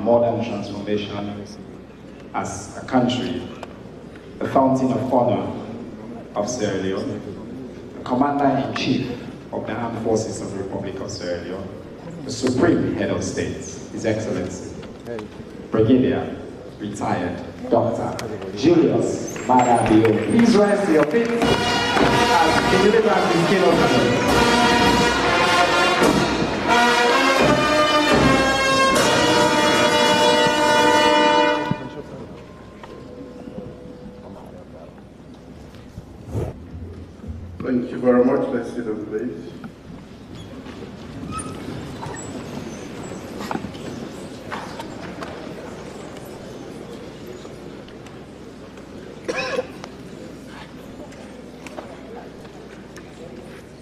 modern transformation as a country, the fountain of honor of Sierra Leone, the Commander-in-Chief of the Armed Forces of the Republic of Sierra Leone, the Supreme Head of State, His Excellency, Brigadier, retired Dr. Julius Madabio. Please rise to your feet as he delivers his keynote address. Thank you very much. Let's sit down, please.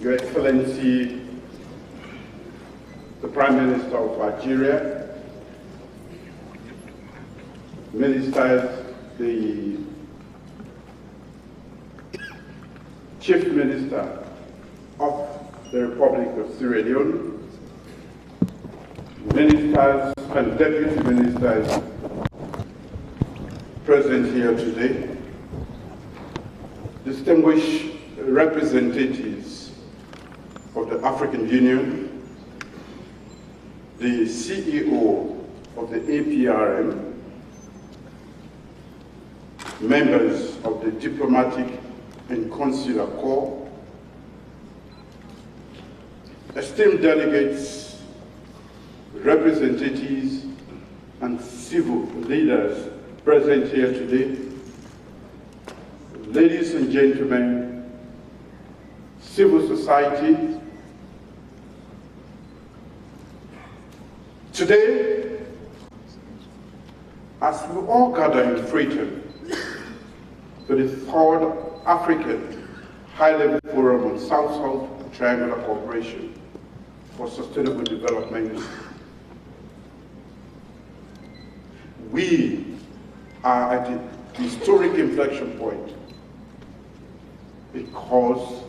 Your Excellency, the Prime Minister of Algeria, Ministers, the Chief Minister of the Republic of Sierra Leone, Ministers and Deputy Ministers present here today, distinguished representatives of the African Union, the CEO of the APRM, members of the Diplomatic and Consular Corps, esteemed delegates, representatives, and civil leaders present here today, ladies and gentlemen, civil society. Today, as we all gather in Freetown for the third African High-Level Forum on South-South Triangular Cooperation for Sustainable Development, we are at a historic inflection point because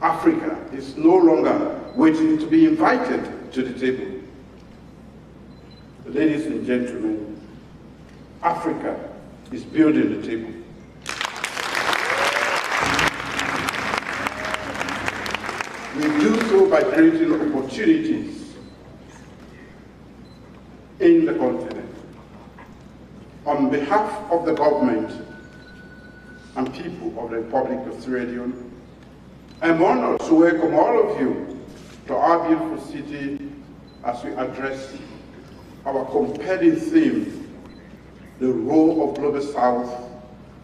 Africa is no longer waiting to be invited to the table. Ladies and gentlemen, Africa is building the table. We do so by creating opportunities in the continent. On behalf of the government and people of the Republic of Sierra Leone, I'm honored to welcome all of you to our beautiful city as we address our compelling theme, the role of Global South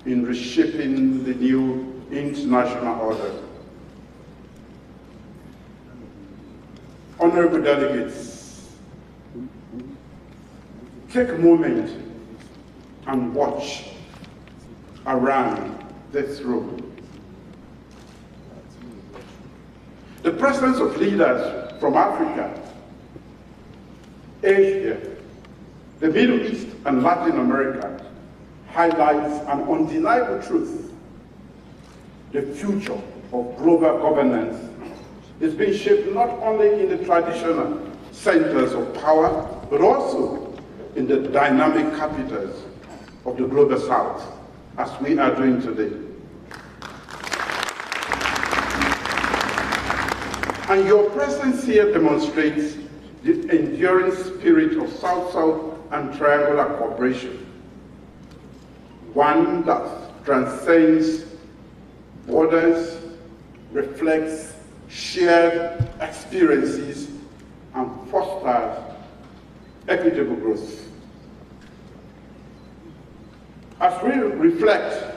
in reshaping the new international order. Honorable delegates, take a moment and watch around this room. The presence of leaders from Africa, Asia, the Middle East, and Latin America highlights an undeniable truth. The future of global governance is being shaped not only in the traditional centers of power, but also in the dynamic capitals of the Global South, as we are doing today. And your presence here demonstrates the enduring spirit of South-South and Triangular Cooperation, one that transcends borders, reflects shared experiences, and fosters equitable growth. As we reflect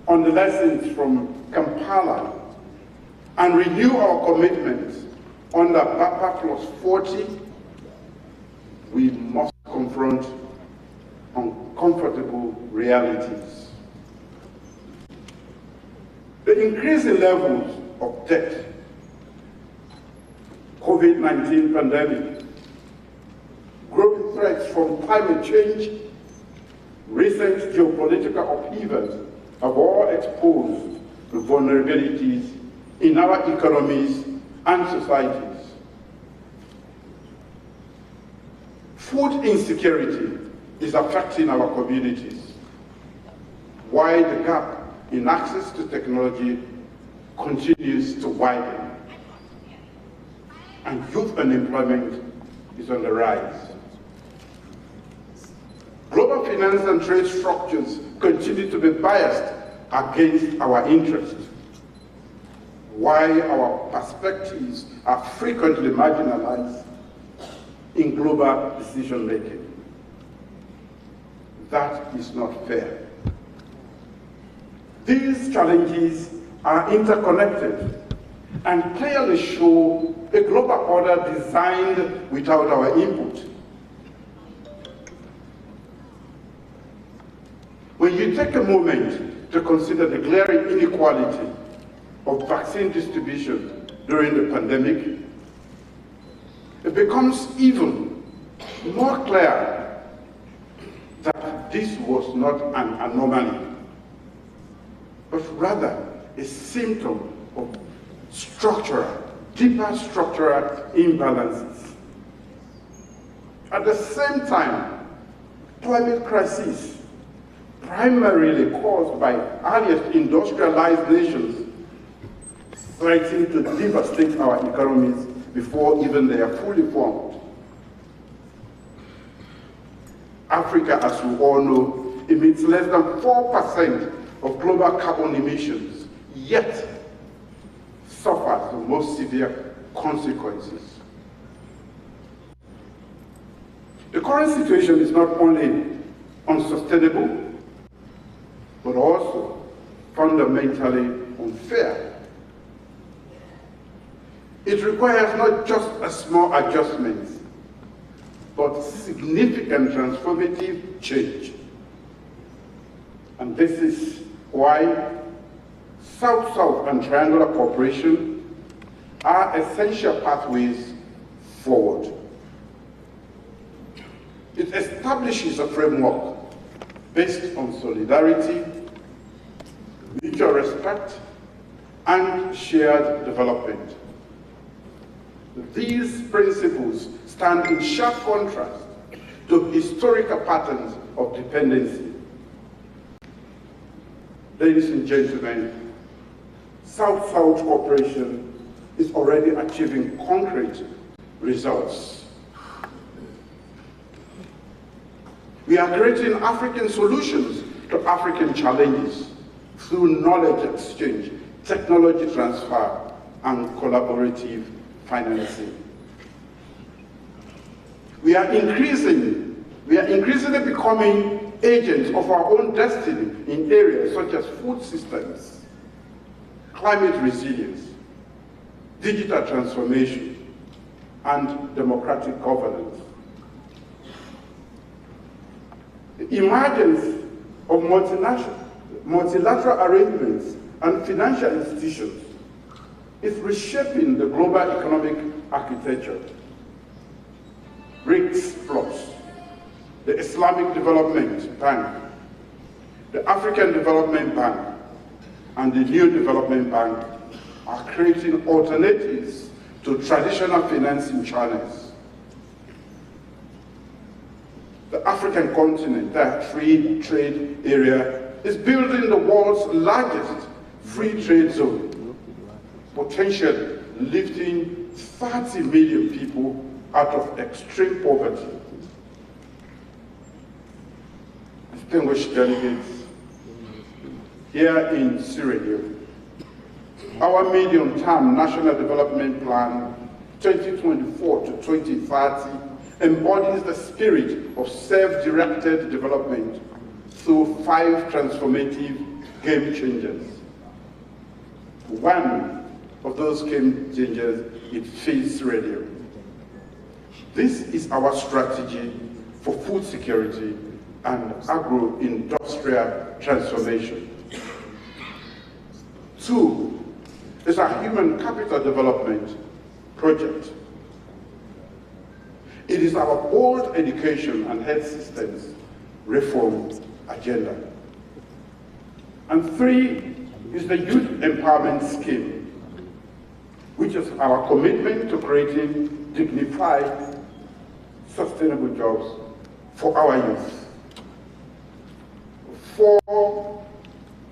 on the lessons from Kampala and renew our commitments under BAPA Plus 40, we must confront uncomfortable realities. The increasing levels of debt, COVID-19 pandemic, growing threats from climate change, recent geopolitical upheavals have all exposed the vulnerabilities in our economies and societies. food insecurity is affecting our communities, while the gap in access to technology continues to widen, and youth unemployment is on the rise. Global finance and trade structures continue to be biased against our interests, while our perspectives are frequently marginalized in global decision-making. That is not fair. These challenges are interconnected and clearly show a global order designed without our input. When you take a moment to consider the glaring inequality of vaccine distribution during the pandemic, it becomes even more clear that this was not an anomaly, but rather a symptom of deeper structural imbalances. At the same time, climate crisis, primarily caused by earliest industrialized nations, threaten to devastate our economies before even they are fully formed. Africa, as we all know, emits less than 4% of global carbon emissions, yet suffers the most severe consequences. The current situation is not only unsustainable, but also fundamentally unfair. It requires not just a small adjustment, but significant transformative change. And this is why South-South and triangular cooperation are essential pathways forward. It establishes a framework based on solidarity, mutual respect, and shared development. These principles stand in sharp contrast to historical patterns of dependency. Ladies and gentlemen, South-South cooperation is already achieving concrete results. We are creating African solutions to African challenges through knowledge exchange, technology transfer, and collaborative financing. We are increasingly becoming agents of our own destiny in areas such as food systems, climate resilience, digital transformation, and democratic governance. The emergence of multilateral arrangements and financial institutions is reshaping the global economic architecture. BRICS Plus, the Islamic Development Bank, the African Development Bank, and the New Development Bank are creating alternatives to traditional financing channels. The African continent, that free trade area, is building the world's largest free trade zone, potentially lifting 30 million people out of extreme poverty. Distinguished delegates, here in Sierra Leone, our medium-term National Development Plan 2024 to 2030 embodies the spirit of self-directed development through 5 transformative game changers. One of those game changers, it feeds Sierra Leone. This is our strategy for food security and agro-industrial transformation. 2 is a human capital development project. It is our bold education and health systems reform agenda. And 3 is the youth empowerment scheme, which is our commitment to creating dignified, sustainable jobs for our youth. 4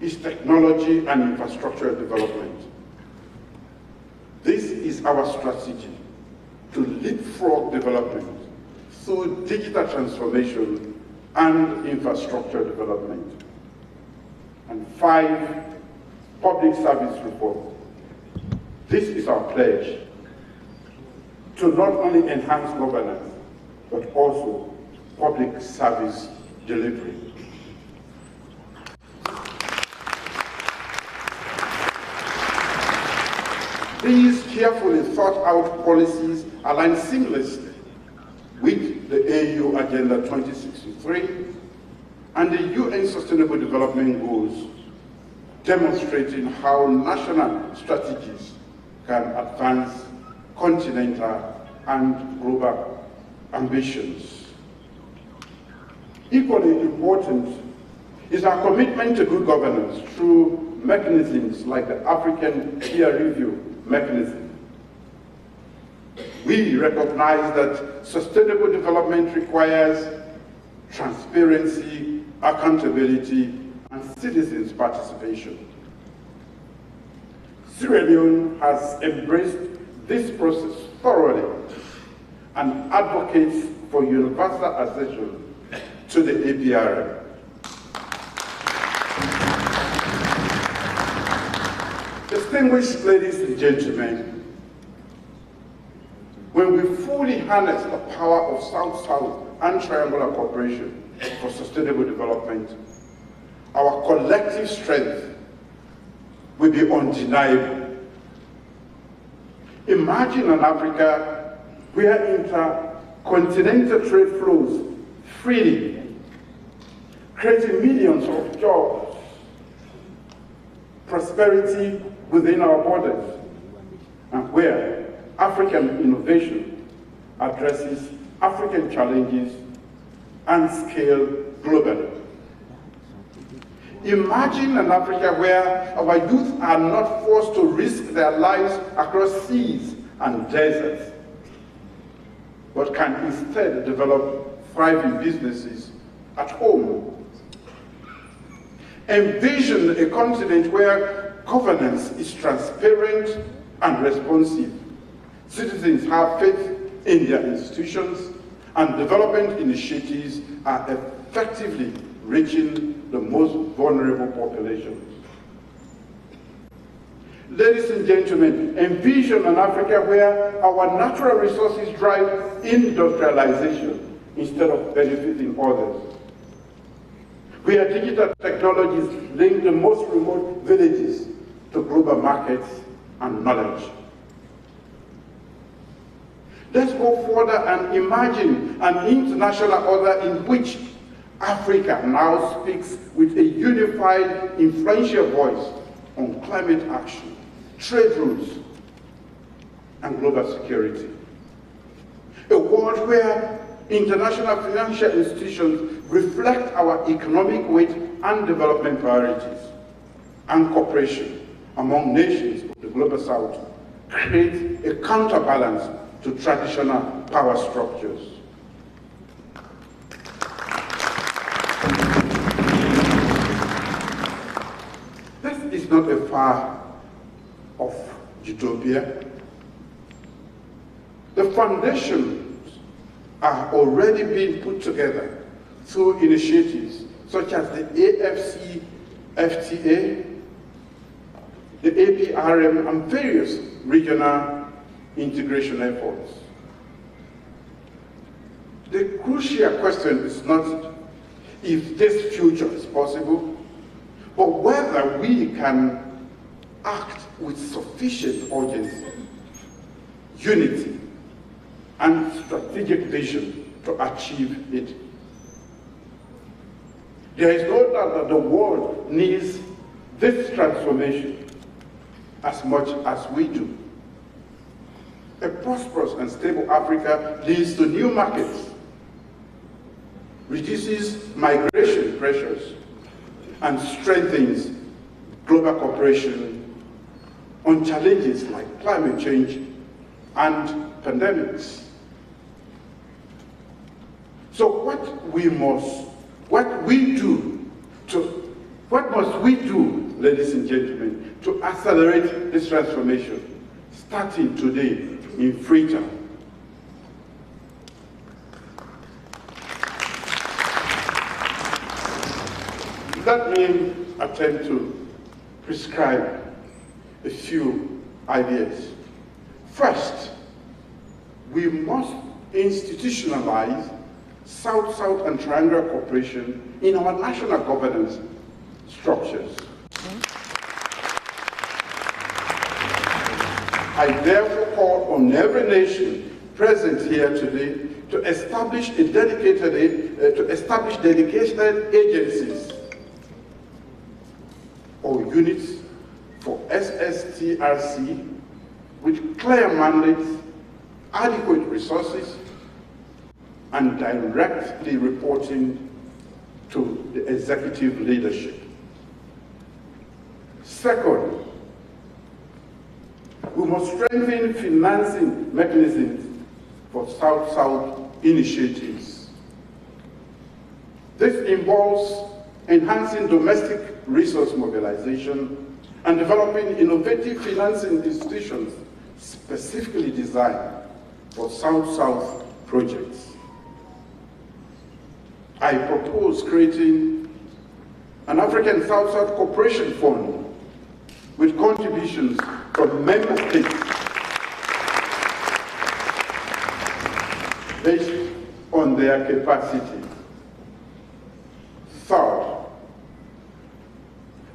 is technology and infrastructure development. This is our strategy to leapfrog development through digital transformation and infrastructure development. And 5, public service reform. This is our pledge to not only enhance governance, but also public service delivery. These carefully thought out policies align seamlessly with the AU Agenda 2063 and the UN Sustainable Development Goals, demonstrating how national strategies can advance continental and global ambitions. Equally important is our commitment to good governance through mechanisms like the African Peer Review Mechanism. We recognize that sustainable development requires transparency, accountability, and citizens' participation. Sierra Leone has embraced this process thoroughly and advocates for universal accession to the APRM. Distinguished ladies and gentlemen, when we fully harness the power of South-South and triangular cooperation for sustainable development, our collective strength will be undeniable. Imagine an Africa where intercontinental trade flows freely, creating millions of jobs, prosperity within our borders, and where African innovation addresses African challenges and scale globally. Imagine an Africa where our youth are not forced to risk their lives across seas and deserts, but can instead develop thriving businesses at home. Envision a continent where governance is transparent and responsive. Citizens have faith in their institutions, and development initiatives are effectively reaching the most vulnerable populations. Ladies and gentlemen, envision an Africa where our natural resources drive industrialization instead of benefiting others. Where digital technologies link the most remote villages to global markets and knowledge. Let's go further and imagine an international order in which Africa now speaks with a unified, influential voice on climate action, trade routes, and global security. A world where international financial institutions reflect our economic weight and development priorities, and cooperation among nations of the Global South create a counterbalance to traditional power structures. This is not a far off utopia. The foundations are already being put together through initiatives such as the AFCFTA, the APRM, and various regional integration efforts. The crucial question is not if this future is possible, but whether we can act with sufficient urgency, unity, and strategic vision to achieve it. There is no doubt that the world needs this transformation as much as we do. A prosperous and stable Africa leads to new markets, reduces migration pressures, and strengthens global cooperation on challenges like climate change and pandemics. what must we do, ladies and gentlemen, to accelerate this transformation, starting today in Freetown? Let me attempt to prescribe a few ideas. First, we must institutionalize South-South and Triangular cooperation in our national governance structures. I therefore call on every nation present here today to establish dedicated agencies or units for SSTRC with clear mandates, adequate resources, and directly reporting to the executive leadership. Second, we must strengthen financing mechanisms for South-South initiatives. This involves enhancing domestic resource mobilization and developing innovative financing institutions specifically designed for South-South projects. I propose creating an African South-South Cooperation Fund with contributions from member states based on their capacity. Third,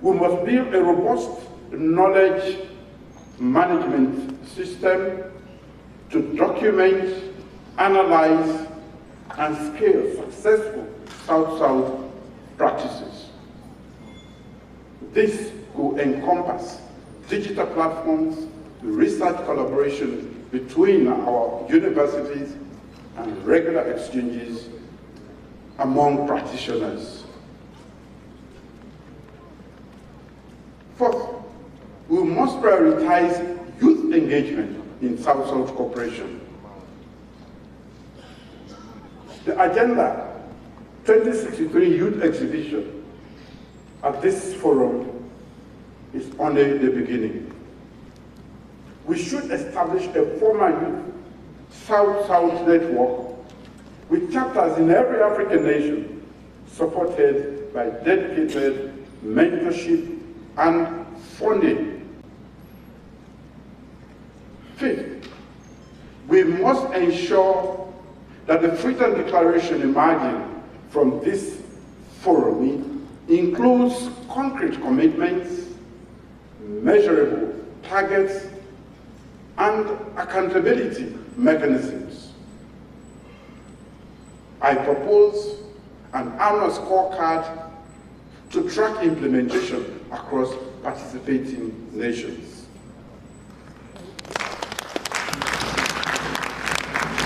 we must build a robust knowledge management system to document, analyze, and scale successful South-South practices. This will encompass digital platforms, research collaboration between our universities, and regular exchanges among practitioners. Fourth, we must prioritize youth engagement in South-South cooperation. The Agenda 2063 Youth Exhibition at this forum is only the beginning. We should establish a formal youth South-South network with chapters in every African nation, supported by dedicated mentorship and funding. Fifth, we must ensure that the Freetown Declaration emerging from this forum includes concrete commitments, measurable targets, and accountability mechanisms. I propose an annual scorecard to track implementation across participating nations.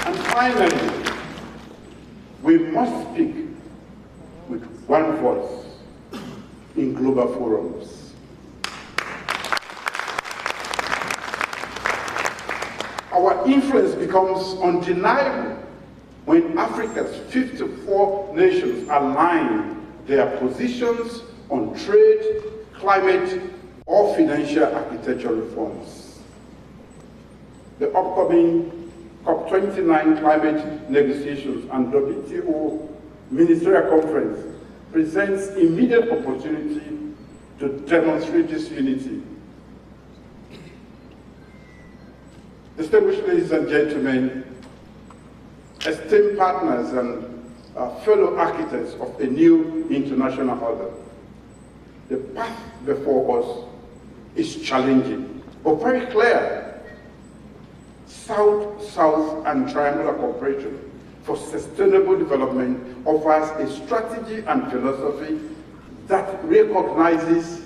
And finally, we must speak with one voice in global forums. Our influence becomes undeniable when Africa's 54 nations align their positions on trade, climate, or financial architecture reforms. The upcoming COP29 climate negotiations and WTO Ministerial Conference presents immediate opportunity to demonstrate this unity. Distinguished ladies and gentlemen, esteemed partners and fellow architects of a new international order, the path before us is challenging, but very clear. South-South and Triangular cooperation for sustainable development offers a strategy and philosophy that recognizes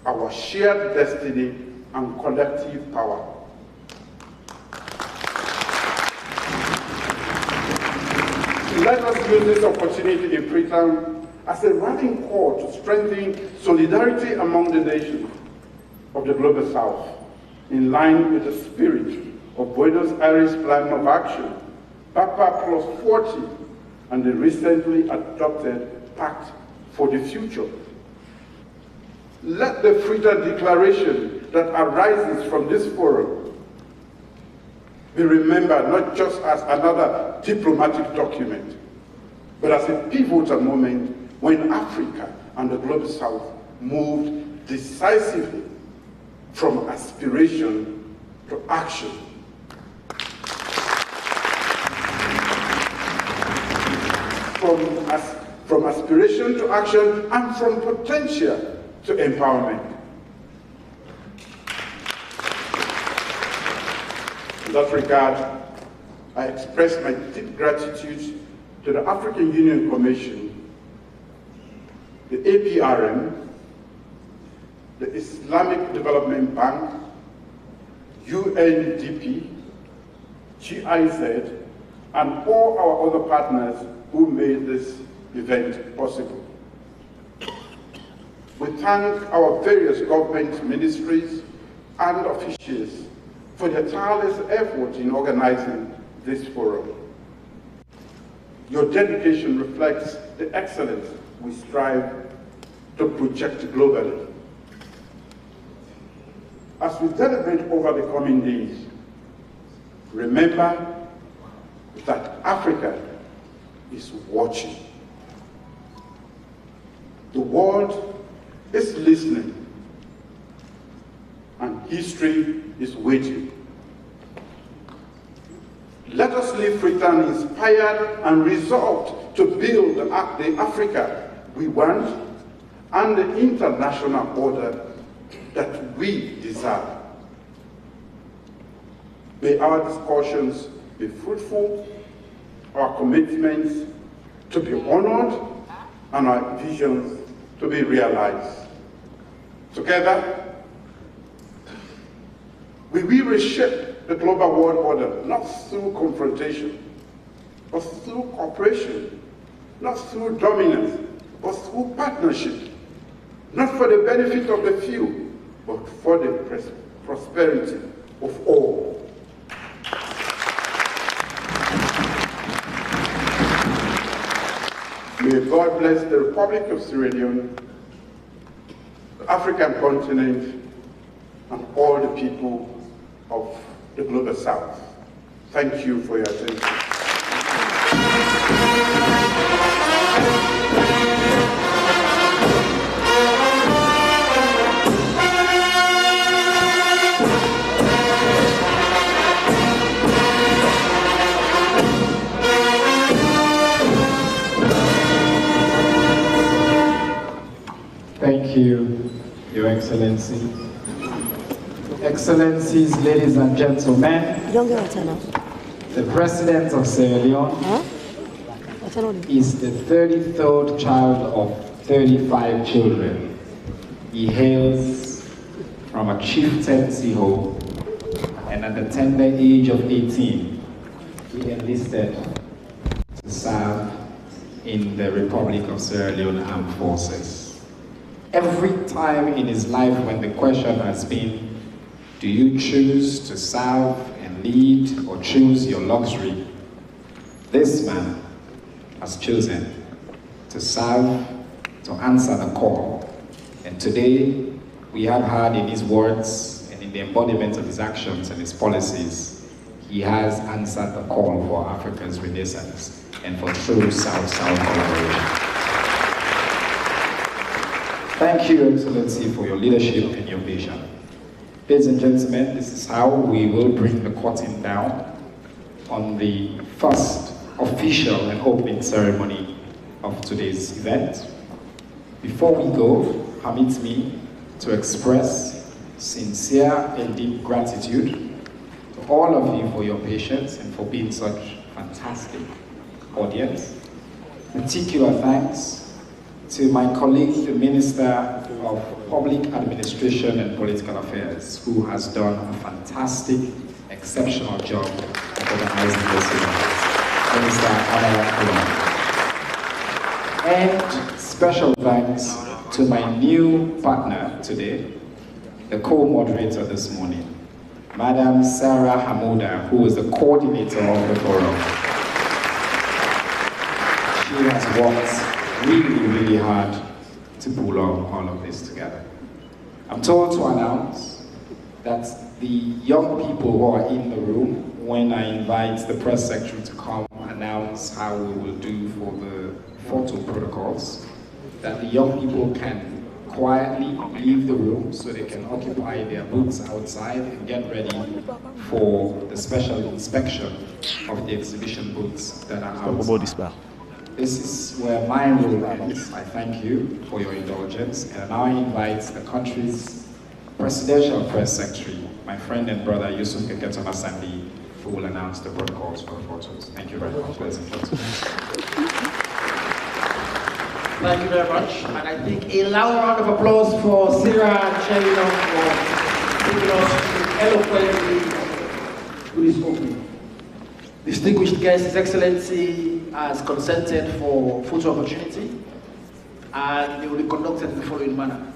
our shared destiny and collective power. Let us use this opportunity in Freetown as a rallying call to strengthen solidarity among the nations of the Global South, in line with the spirit of Buenos Aires Plan of Action, PAPA +40, and the recently adopted Pact for the Future. Let the Freetown Declaration that arises from this forum be remembered not just as another diplomatic document, but as a pivotal moment when Africa and the Global South moved decisively from aspiration to action. From aspiration to action, and from potential to empowerment. In that regard, I express my deep gratitude to the African Union Commission, the APRM, the Islamic Development Bank, UNDP, GIZ, and all our other partners who made this event possible. We thank our various government ministries and officials for their tireless effort in organizing this forum. Your dedication reflects the excellence we strive to project globally. As we deliberate over the coming days, remember that Africa is watching. The world is listening, and history is waiting. Let us leave Freetown inspired and resolved to build the Africa we want and the international order that we desire. May our discussions be fruitful, our commitments to be honored, and our visions to be realized. Together, we will reshape the global world order, not through confrontation, but through cooperation, not through dominance, but through partnership, not for the benefit of the few, but for the prosperity of all. May God bless the Republic of Sierra Leone, the African continent, and all the people of the Global South. Thank you for your attention. Thank you, Your Excellency. Excellencies, ladies and gentlemen, the President of Sierra Leone is the 33rd child of 35 children. He hails from a chieftaincy home, and at the tender age of 18, he enlisted to serve in the Republic of Sierra Leone Armed Forces. Every time in his life when the question has been, do you choose to serve and lead or choose your luxury? This man has chosen to serve, to answer the call. And today, we have heard in his words and in the embodiment of his actions and his policies, he has answered the call for Africa's renaissance and for true South-South collaboration. Thank you, Your Excellency, for your leadership and your vision. Ladies and gentlemen, this is how we will bring the curtain down on the first official and opening ceremony of today's event. Before we go, permit me to express sincere and deep gratitude to all of you for your patience and for being such fantastic audience. Particular thanks to my colleague, the Minister of Public Administration and Political Affairs, who has done a fantastic, exceptional job of organizing this event, Minister Anna. And special thanks to my new partner today, the co-moderator this morning, Madam Sarah Hamuda, who is the coordinator of the forum. She has worked really, really hard to pull all of this together. I'm told to announce that the young people who are in the room, when I invite the press secretary to come announce how we will do for the photo protocols, that the young people can quietly leave the room so they can occupy their booths outside and get ready for the special inspection of the exhibition booths that are outside. This is where my role ends. I thank you for your indulgence, and now I invite the country's presidential press secretary, my friend and brother Yusuf Keketo Masandi, who will announce the protocols for the photos. Thank you very much, ladies and gentlemen. Thank you very much. And I think a loud round of applause for Sierra Leone for taking us eloquently to this opening. Distinguished guests, His Excellency has consented for photo opportunity, and they will be conducted in the following manner.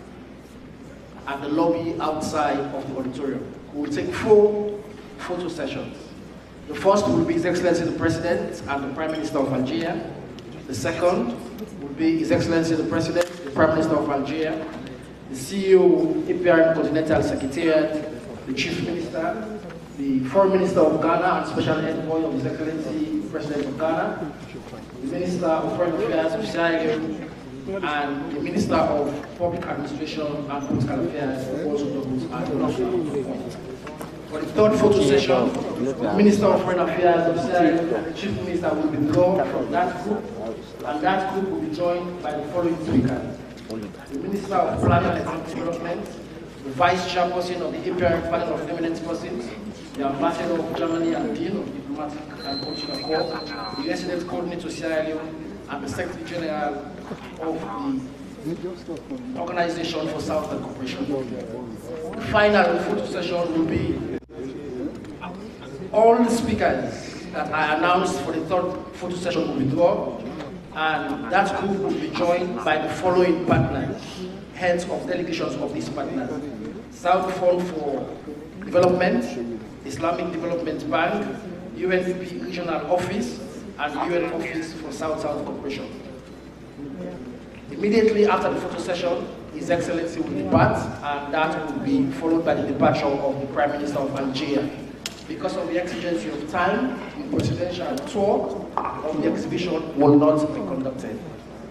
At the lobby outside of the auditorium, we will take 4 photo sessions. The first will be His Excellency the President and the Prime Minister of Algeria. The second will be His Excellency the President, the Prime Minister of Algeria, the CEO, APRM Continental Secretariat, the Chief Minister, the Foreign Minister of Ghana and Special Envoy of His Excellency the President of Ghana, the Minister of Foreign Affairs of Sierra Leone, and the Minister of Public Administration and Political Affairs also doubles as the point. For the third photo session, the Minister of Foreign Affairs of Sierra Leone, the Chief Minister will be drawn from that group, and that group will be joined by the following speakers: the Minister of Planning and Economic Development, the Vice Chairperson of the APRM Panel of Eminent Persons, the Ambassador of Germany and Dean of Diplomatic and Cultural Corps, the Resident Coordinator Sierra Leone, and the Secretary General of the Organization for Southern Cooperation. The final photo session will be all the speakers that I announced for the third photo session will be drawn, and that group will be joined by the following partners, heads of delegations of these partners: South Fund for Development, Islamic Development Bank, UNDP Regional Office, and UN Office for South-South Cooperation. Immediately after the photo session, His Excellency will depart, and that will be followed by the departure of the Prime Minister of Algeria. Because of the exigency of time, the presidential tour of the exhibition will not be conducted.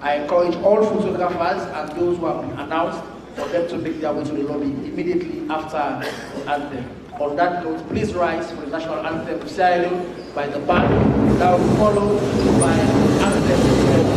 I encourage all photographers and those who have been announced for them to make their way to the lobby immediately after the anthem. On that note, please rise for the national anthem of Sierra Leone by the band. That will be followed by an anthem of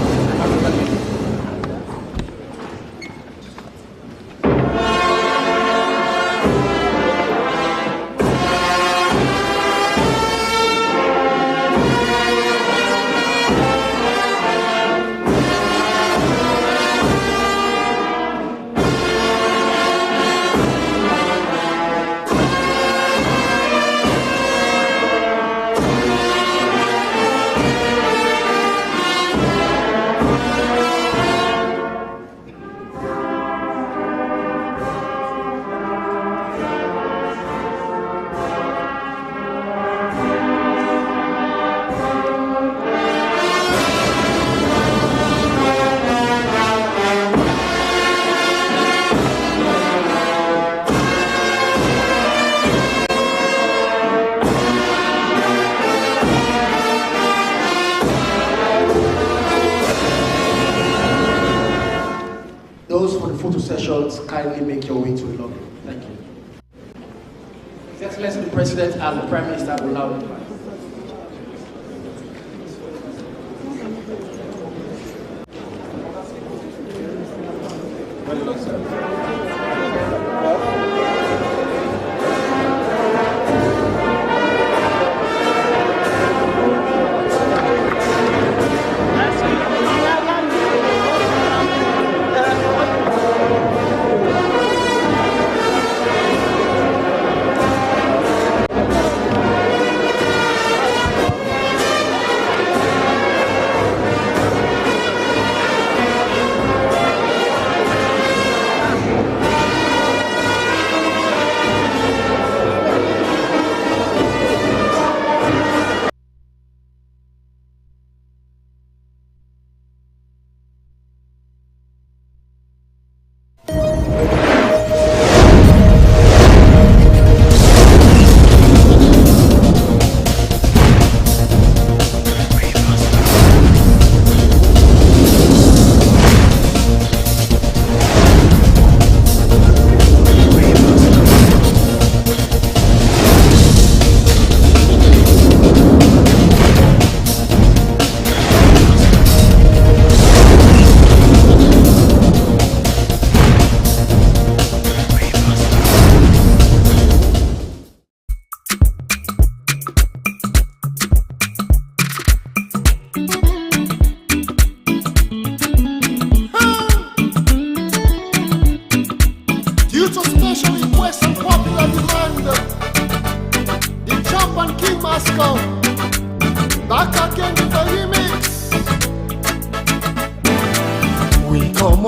kindly make your way to the lobby. Thank you. His Excellency the President and the Prime Minister will now depart.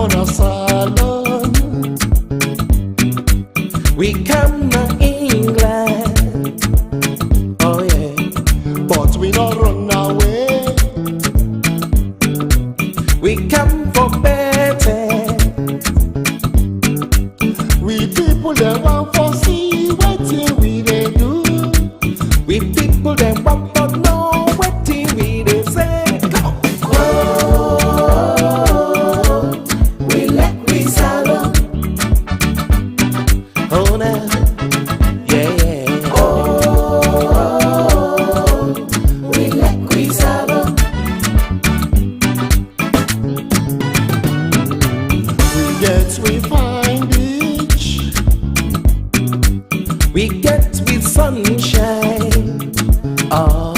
on a salon. We come to England, oh yeah, but we not run away. We come for better. We people that want for see what we they do. We people that want for know what we they say. Oh, we like we salon. Oh now, yeah yeah. Oh, we like we salon. We find beach, we get with sunshine. Ah,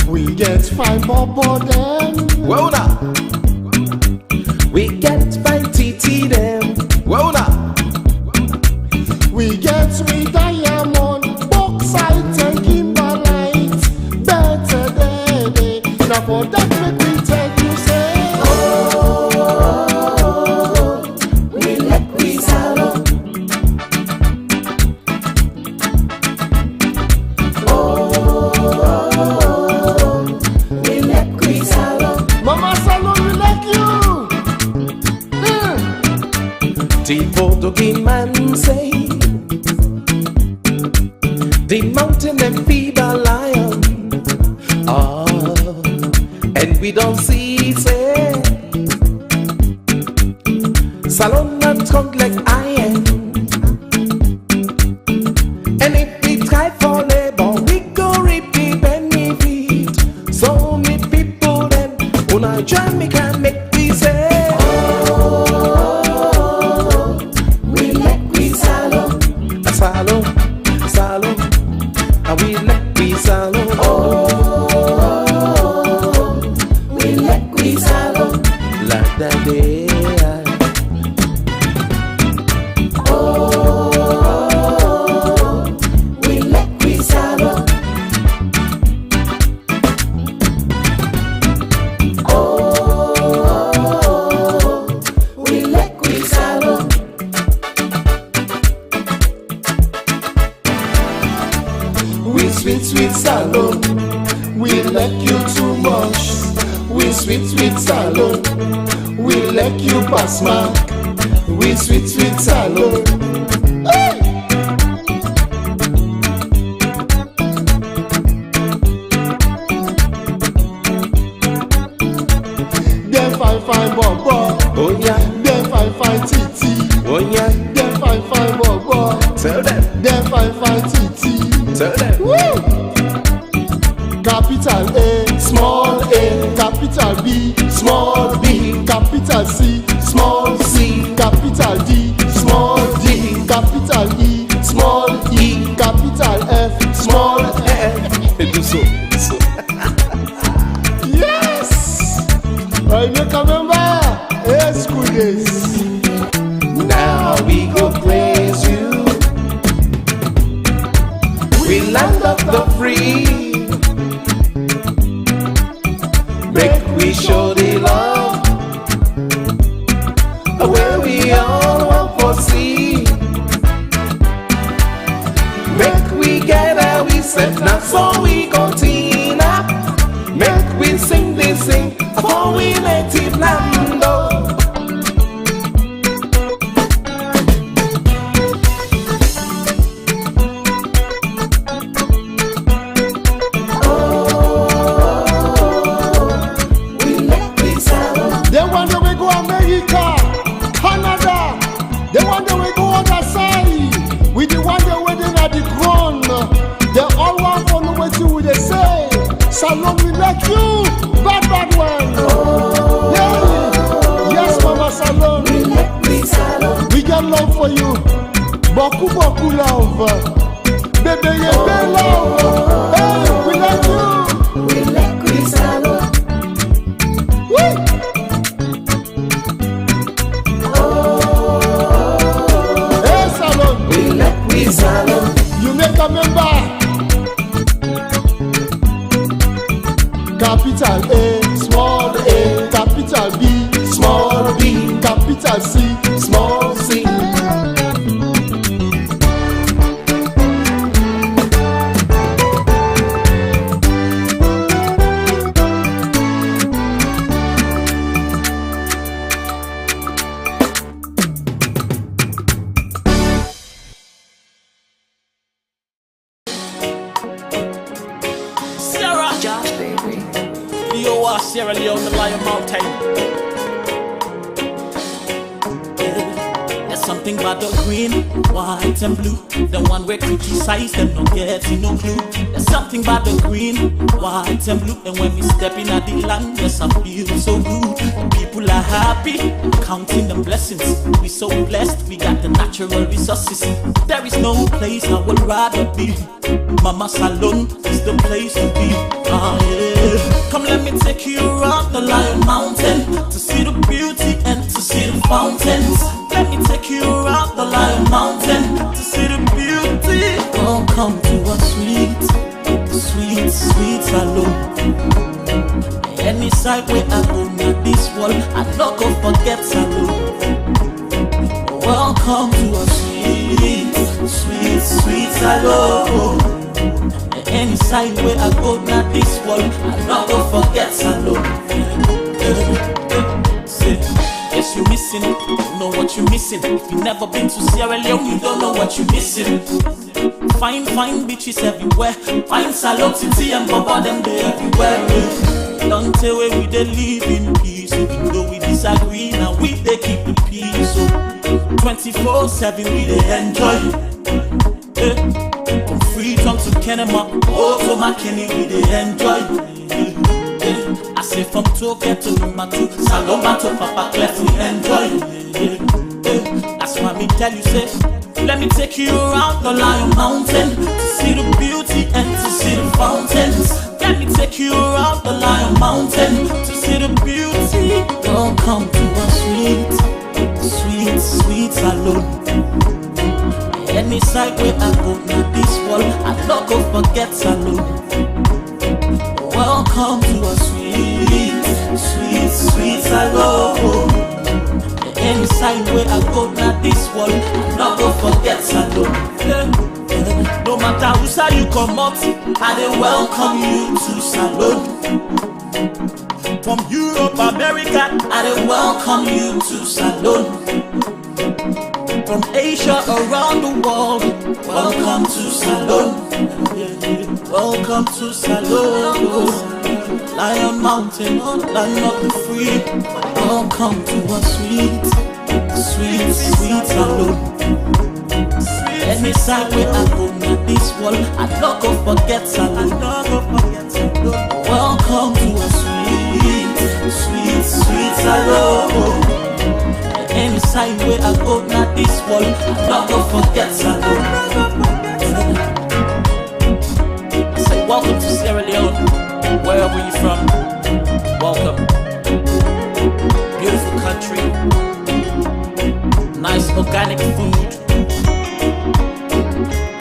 we get fine bubble them. Whoa now. We get fine TT them. Whoa now. We get with diamond, bauxite and kimberlite. Better than now for that make we tell you say. The Portuguese man say the mountain and feed a lion. Ah, and we don't see say salon and trunk like iron. And if we try for labor, we go reap the benefit. So many people then when I join me can make we say. Salon, salon, and we like we salon. Oh, we like we salon. Like that day. Oh, we like we salon. Oh, we like we salon. We sweet, sweet salon. We like you too much. We sweet, sweet salon. We like you pass mark. We sweet, sweet salon. Hey! Them fine, fine bobo. Oh yeah. Them fine, fine titi. Oh yeah. Them fine, fine bobo. Tell them. Them fine, fine titi. Tell them. Woo! Capital A, small a, capital B, small b, capital C, small c, capital D, small d, capital E, small e, capital F, small f. Do so. Yes! I make a member. Yes, school days. Now we go praise you. We land of the free. Make we show the love where we all want for see. Make we gather, we set now so we continue. Make we sing this sing for we native land. Salon, we like you, bad one. Oh, yeah. Yes, Mama Salon. We like we salon. We got love for you. Beaucoup, beaucoup love. Baby, you love. Hey, we like you. We like we salon. Woo! Oh, hey, Salon. We like we salon. You make a member. Capital A, small a, capital B, small b, capital Lion Mountain. There's something about the green, white and blue. The one we criticize them, not getting no clue. There's something about the green, white and blue. And when we step in at the land, yes, I feel so good. People are happy, counting the blessings. We so blessed, we got the natural resources. There is no place I would rather be. Mama Salon is the place to be. Ah, yeah. Come, let me take you around the Lion Mountain to see the beauty and to see the fountains. Let me take you around the Lion Mountain to see the beauty. Oh, come to a sweet, sweet, sweet salon. Any side where I go near this wall, I not go forget salon. Welcome to a sweet, sweet, sweet salon. Any side where I go near this wall, I not go forget salon. Yes, you missing, you don't know what you're missing. If you never been to Sierra Leone, you don't know what you're missing. Fine, fine bitches everywhere. Fine salon, titi and baba, them they everywhere. Don't tell where we they live in peace. Even though we disagree, now we they keep the peace. So 24/7 we they enjoy. From Freetown to Kenema, oh to McKinney we they enjoy. I say from Tokyo to Numatu, Saloma to Papa Clef we enjoy. That's why me tell you say, let me take you around the Lion Mountain to see the beauty and to see the fountains. Let me take you around the Lion Mountain to see the beauty. Don't come to a sweet, sweet, sweet salon. Any side where I go near this wall, I not go forget salon. Welcome to a sweet, sweet, sweet salon. Any side where I go near this wall, I not go forget salon. No matter who side you come up, I dey welcome you to salon. From Europe, America, I dey welcome you to salon. From Asia around the world, welcome to salon. Welcome to salon. Lion Mountain, land of the free. Welcome to a sweet, sweet, sweet salon. Any side where I go near this wall, I not go forget salon. Welcome to a sweet, sweet, sweet salon. Any side where I go near this wall, I not go forget salon. I say welcome to Sierra Leone, wherever you're from. Welcome. Beautiful country, nice organic food.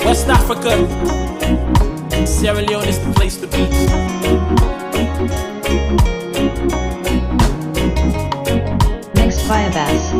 West Africa, Sierra Leone is the place to be. Mixed by a bass.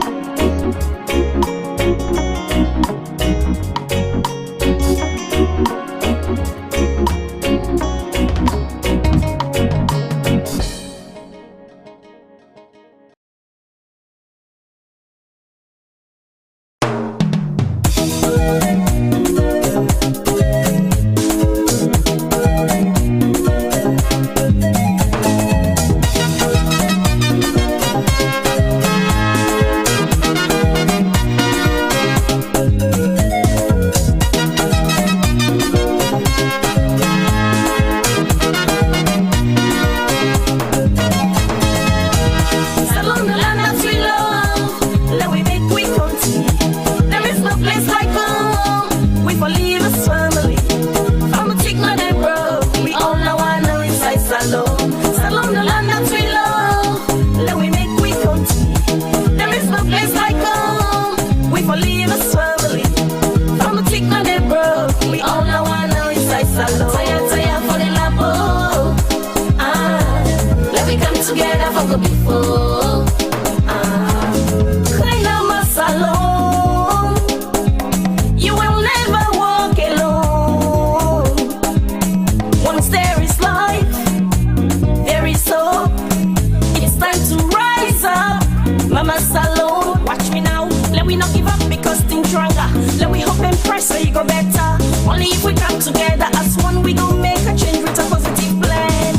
So you go better. Only if we come together as one, we gon' make a change with a positive plan.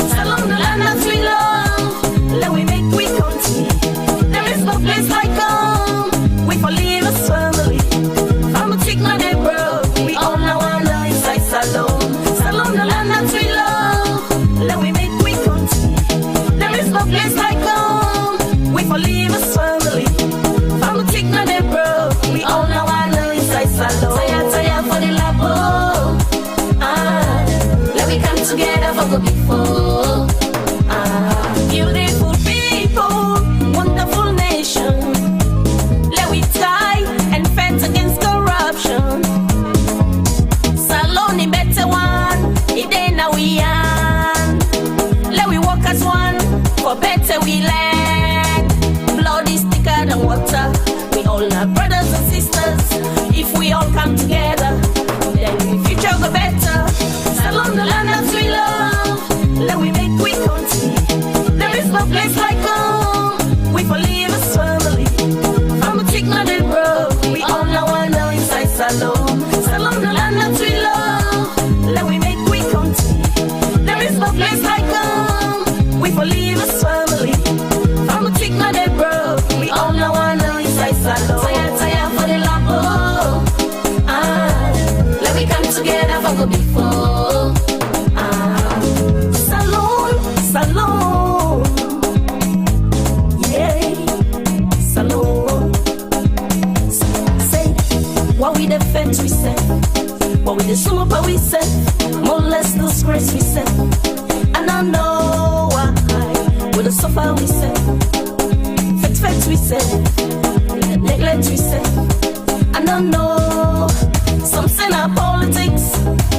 Salon the land that we love. all come together, then the future go better. Salon the land that we love, let we make we continue. There is no place like home, we for live as family. From a tick now they broke, we all now one now inside Salon. Salon the land that we love, let we make we continue. There is no place like home, we for live as family. From a tick now they broke, we all now one now inside Salon. Tire for the labo, let we come together for go before. Salon, yeah, Salon. Say, what we defend, we say. What we the sum up, we say. More or less disgrace, we say. And I know why. With the suffer, we say. Fet, we say. Neglect, we say. And I know. Some say our politics,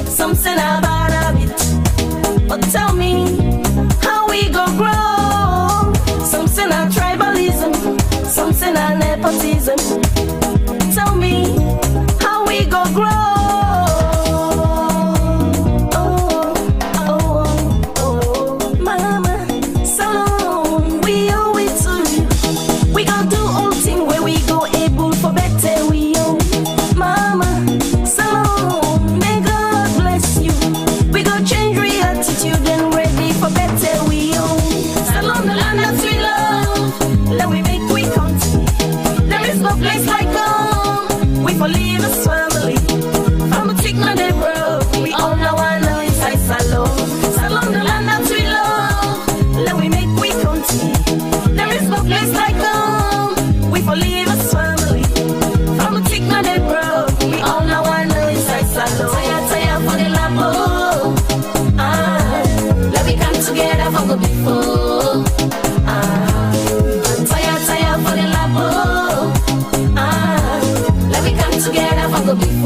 some say our bad habit. But tell me, how we go grow? Some say our tribalism, some say our nepotism. Tell me, how we go grow? Mama, Salon, we owe it to you. We gon' do all thing where we go able for better we owe. Mama, Salon, may God bless you. We gon' change real attitude and ready for better we owe. Salon, the land that we love, let we make we continue. There is no place like home, we for live as family. From a tick now they broke, we all now one now inside Salon. Salon, the land that we love, let we make we continue. There is no place like home, we for live as family. From a tick now they broke, we all now one now inside Salon. Tire for the labo, let we come together for go before. Tire for the labo, let we come together for go before.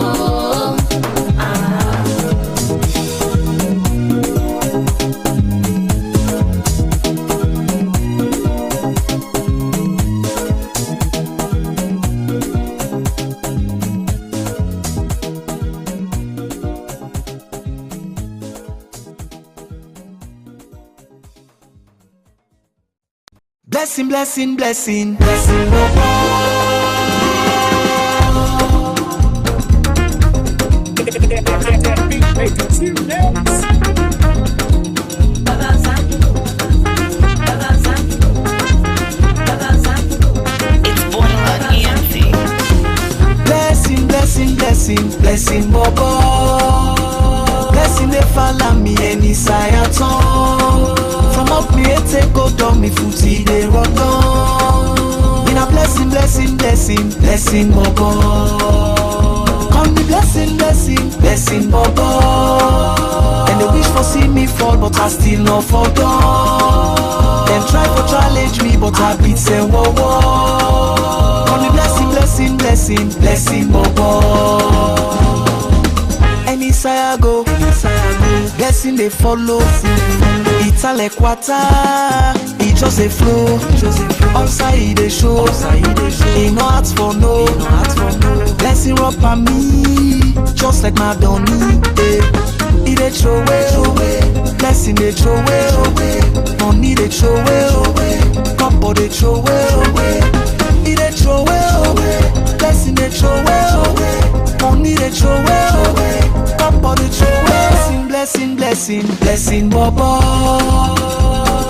Blessing, blessing, blessing, blessing, blessing, blessing, blessing, blessing, Bobo. Blessing they follow me any Sayaton. From up me take go down me footy they run down. In a blessing, blessing, blessing, blessing, Bobo. Come me blessing, blessing, blessing, Bobo. And they wish for see me fall, but I still not fall down. Them try to challenge me, but I beat them whoa whoa. Come me blessing, blessing, blessing, blessing, Bobo. Any side go, blessing they follow. It's a like water, it just a flow. Outside they show, ain't no hearts for no. Blessing rub on me, just like my Donny. It a throw away, blessing they throw away. Money they throw away, couple they throw away. It a throw away, blessing they throw away. Money they throw away, couple they throw away. Blessing, blessing, blessing, Bobo.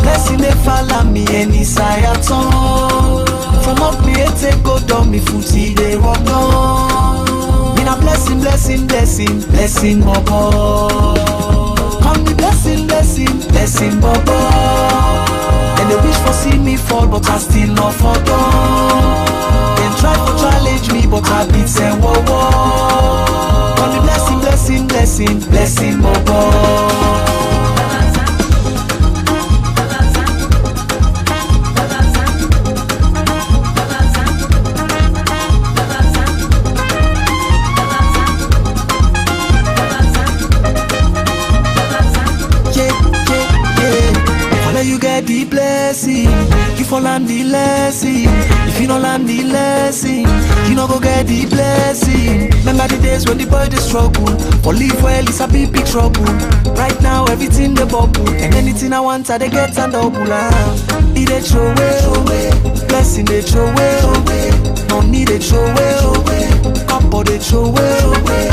Blessing they follow me any Sayaton. From up me take go down me footy they run down. In a blessing, blessing, blessing, blessing, Bobo. Come me blessing, blessing, blessing, Bobo. And they wish for see me fall, but I still not fall down. They try to challenge me, but I beat them whoa whoa. Come me blessing, blessing, blessing, blessing, Bobo. You get the blessing, you fall and the the lesson. If you no learn the lesson, you no go get the blessing. Remember the days when the boy dey struggle. For live well, it's a big trouble. Right now, everything they bubble. And anything I want, I they get and double. It they throw away. Blessing they throw away. Money they throw away. Couple they throw away.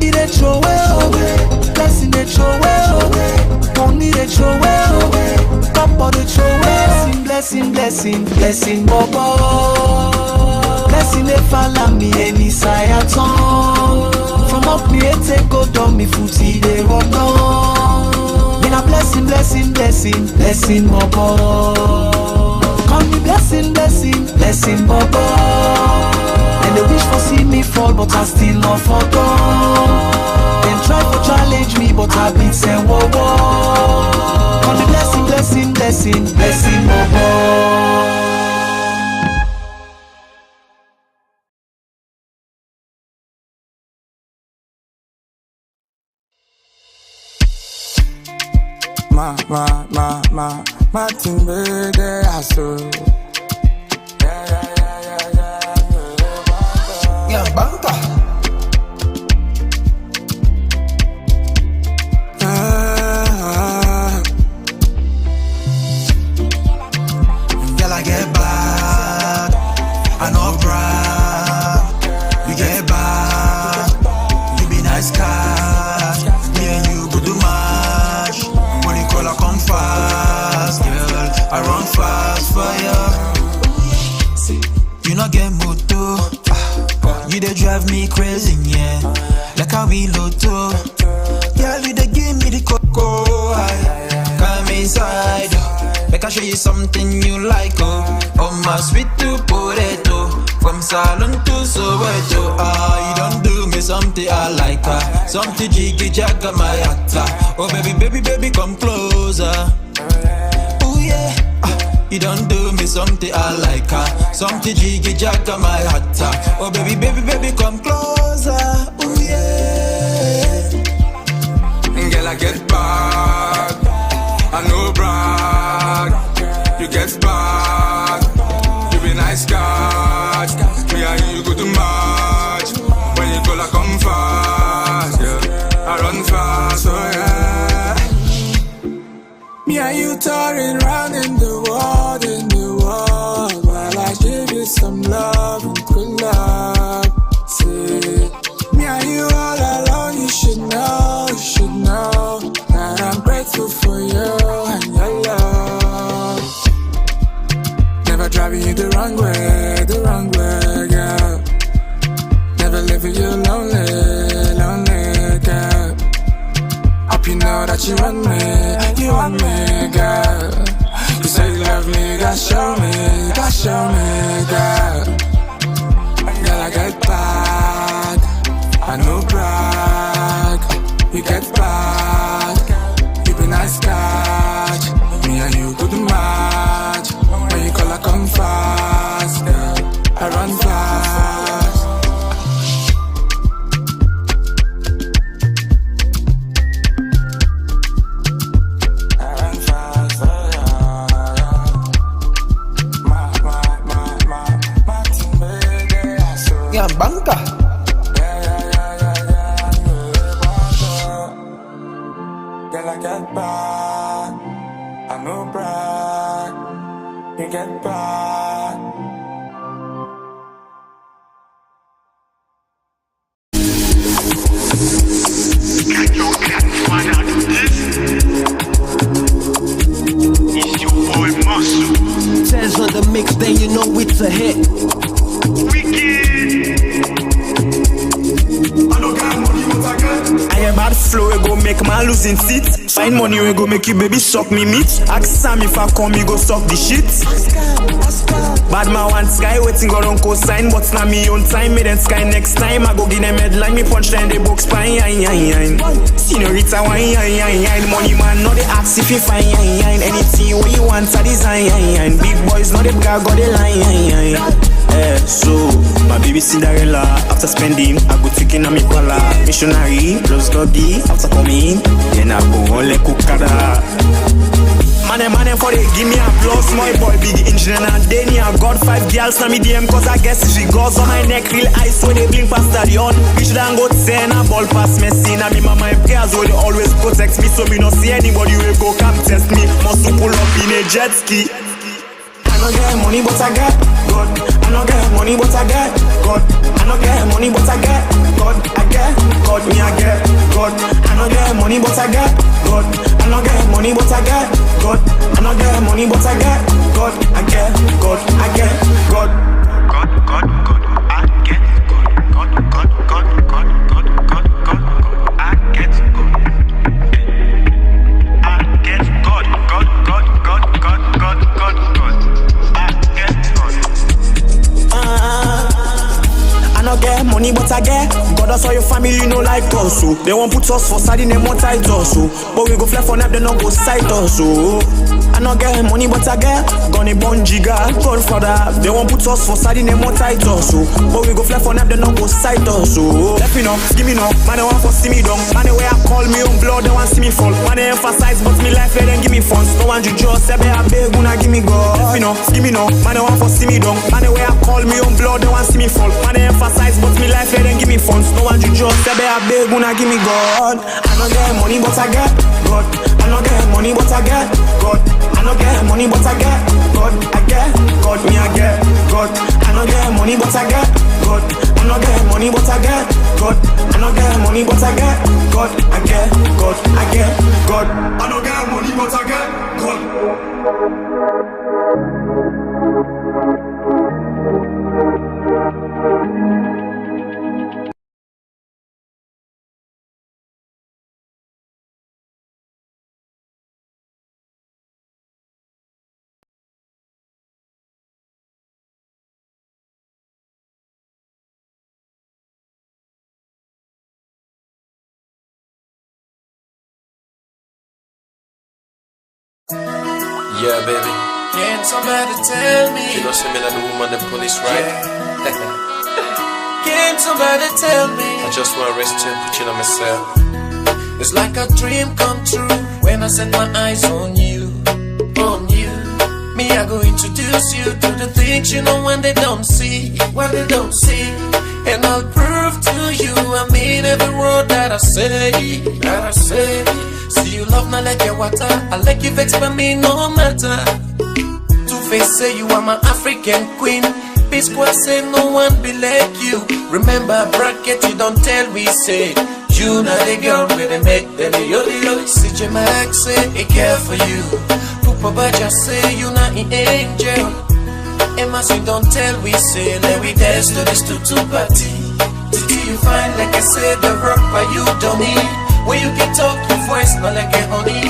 It they throw away. Blessing they throw away. Money they throw away. Couple they throw away. Blessing, Bobo. Blessing they follow me any side at all. From up me take go down me footy they run down. Then a blessing, Bobo. Call me blessing, Bobo. And they wish for see me fall, but I still not fall down. Then try to challenge me, but I beat say whoa. Call me blessing, Bobo. My team burger, I saw. Yeah, banka. Girl, I get back. I know brag. You get back. You be nice cat. Me and you go do match. When you call, I come fast, girl. I run fast for you. You not get moto. You dey drive me crazy, yeah. Like how we lotto. Girl, you dey give me the cocoa. Come inside. Make I show you something you like, oh. Oh, my sweet potato. From Salon to Soweto. You don't do me something I like, something jiggy jagga my actor. Oh, baby, come closer. Oh, yeah. You don't do me something I like, something jiggy jagga my actor. Oh, baby, come closer. Oh, yeah. Girl, I get back. I know brag. You get back. You be nice cat. Me and you go to match. When you go, I come fast. Yeah. I run fast, oh yeah. Me and you touring round in the world, while I give you some love and good luck. See, me and you all alone, you should know that I'm grateful for you and your love. Never driving you the wrong way, girl. Never leaving you lonely, girl. Hope you know that you want me, girl. You say you love me, God show me, girl. Girl, I get back, I know brag. You get back, you be nice catch. Me and you go to match. When you call, I come fast, girl. I run fast. Yeah, banka. Girl, I get back. I know brag. You get back. Can your cat find out who this? It's your boy Muscle. Says on the mix, then you know it's a hit. I am bad flow, we go make man losing seat. Find money, we go make you baby suck me meat. Ask Sam if I come, you go suck the shit. Bad man want sky, waiting go on co-sign. But now me on time, me then sky next time. I go give them headline, me punchline the box fine. Senorita wine, money man, no they ask if you fine. Anything what you want, I design. Big boys, no they got the line. So, my baby Cinderella, after spending, I go taking on me collar. Missionary, plus doggy, after coming, then I go all like kukada. Man, for they give me applause. My boy, big engineer and Danny. I got 5 girls na me DM cause I guess she goes on my neck. Real ice when they blink past stadion. Bitch don't go send a ball pass Messi. Na me mama and players where they always protect me. So me no see anybody will go come test me. Must to pull up in a jet ski. I no get money but I get God. I no get money but I get God. I no get money but I get God. I get God, me I get God. I no get money but I get God. I no get money but I get God. I no get money but I get God. I get God. I get God. God, God, God. I get God. God, God, God, God, God, God, God. I get God. I get God. God, God, God, God, God, God, God. I get God. I no get money but I get God. That's why your family no like us, so they won't put us for side in them more tight also. But we go fly for them, they no go sight us, so I no get money but I get gonna born jigger, Godfather. They won't put us for side in them more tight also. But we go fly for them, they no go sight us, so let me know, give me no. Man, they want for see me down. Man, they way I call me on blood, they want see me fall. Man, they emphasize but me life, let them give me funds. No one you just say, I beg, gonna give me God. Let me know, give me no. Man, they want for see me down. Man, they way I call me on blood, they want see me fall. Man, they emphasize but me life, let them give me funds. No one you just say, I beg, gonna give me God. I no get money but I get God. I no get money but I get God. I no get money but I get God. I get God, me I get God. I no get money but I get God. I no get money but I get God. I no get money but I get God. I get God. I get God. I no get money but I get God. Yeah, baby. Can somebody tell me? You know, say me like the woman, the police, right? Can somebody tell me? I just want to rest you and put you on myself. It's like a dream come true when I set my eyes on you, on you. Me, I go introduce you to the things you know when they don't see, when they don't see. And I'll prove to you I mean every word that I say, that I say. See you love me like your water, I like you vex for me no matter. Two-Face say you are my African queen. P-Square say no one be like you. Remember bracket you don't tell we say you not the girl with the make the yo. CJ Max say I care for you. Pupa Baja say you not an angel. Emma say don't tell we say let we dance to this tutu party. Did you find like I said the rock by you dummy? When you can talk your voice not like a honey.